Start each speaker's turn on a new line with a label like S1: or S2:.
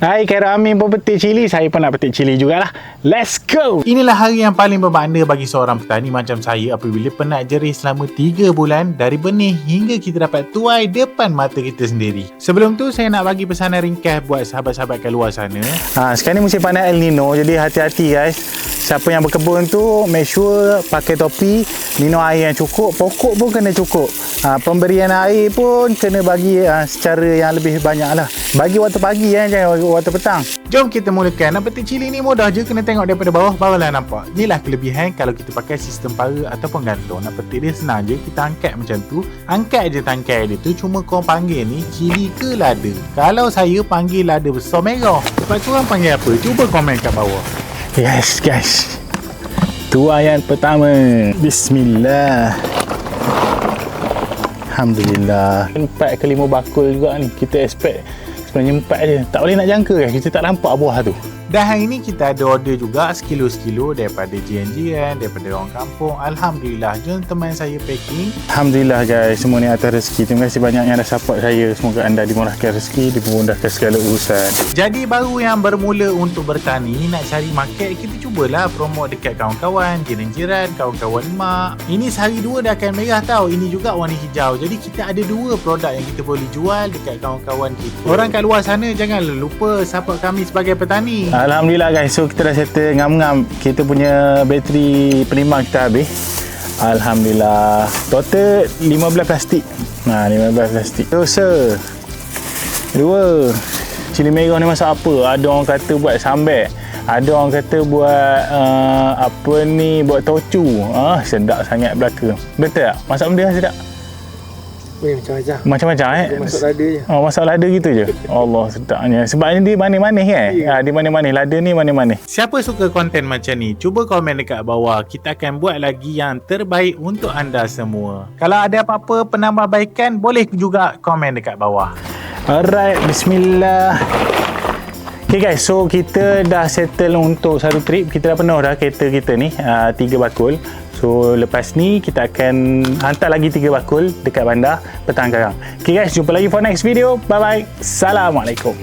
S1: Hai, Khairul Amin pun petik cili. Saya pun nak petik cili jugalah. Let's go!
S2: Inilah hari yang paling bermakna bagi seorang petani macam saya apabila penat jerih selama 3 bulan dari benih hingga kita dapat tuai depan mata kita sendiri. Sebelum tu, saya nak bagi pesanan ringkas buat sahabat-sahabat kat luar sana.
S1: Sekarang ni musim panas El Nino, jadi hati-hati guys. Siapa yang berkebun tu, make sure pakai topi, minum air yang cukup, pokok pun kena cukup. Pemberian air pun kena bagi secara yang lebih banyak lah. Bagi waktu pagi jangan waktu petang.
S2: Jom kita mulakan. Nak petik cili ni mudah je, kena tengok daripada bawah, barulah nampak. Inilah kelebihan kalau kita pakai sistem para ataupun gantung. Nak petik dia senang je, kita angkat macam tu. Angkat je tangkai dia tu, cuma korang panggil ni cili ke lada. Kalau saya panggil lada besar merah. Lepas tu korang panggil apa? Cuba komen kat bawah.
S1: Yes guys, tuaian pertama. Bismillah. Alhamdulillah. 4 ke 5 bakul juga ni. Kita expect sebenarnya 4 je. Tak boleh nak jangka guys, kita tak nampak buah tu.
S2: Dan hari ni kita ada order juga sekilo-sekilo daripada jiran-jiran, daripada orang kampung. Alhamdulillah, jom teman saya packing.
S1: Alhamdulillah guys, semua ni atas rezeki. Terima kasih banyak yang dah support saya. Semoga anda dimurahkan rezeki, dimudahkan segala urusan.
S2: Jadi baru yang bermula untuk bertani, nak cari market, kita cubalah promote dekat kawan-kawan, jiran-jiran, kawan-kawan mak. Ini sehari 2 dah akan merah tau. Ini juga warna hijau. Jadi kita ada 2 produk yang kita boleh jual dekat kawan-kawan kita. Orang kat luar sana jangan lupa support kami sebagai petani.
S1: Alhamdulillah guys, so kita dah settle ngam-ngam. Kita punya bateri penimang kita habis. Alhamdulillah. Total 15 plastik. 15 plastik. Dosa 2. Cili merah ni masak apa? Ada orang kata buat sambal. Ada orang kata buat buat tocu. Sedap sangat belaka. Betul tak? Masak benda sedap.
S3: Macam-macam.
S1: Macam-macam
S3: Masuk lada je.
S1: Masak lada gitu je. Allah sedapnya. Sebabnya dia manis-manis kan? Dia manis-manis. Lada ni manis-manis.
S2: Siapa suka konten macam ni, cuba komen dekat bawah. Kita akan buat lagi yang terbaik untuk anda semua. Kalau ada apa-apa penambahbaikan, boleh juga komen dekat bawah.
S1: Alright, bismillah. Okay guys, so kita dah settle untuk satu trip. Kita dah penuh dah kereta kita ni, 3 bakul. So lepas ni kita akan hantar lagi 3 bakul dekat bandar petang sekarang. Okay guys, jumpa lagi for next video. Bye bye. Assalamualaikum.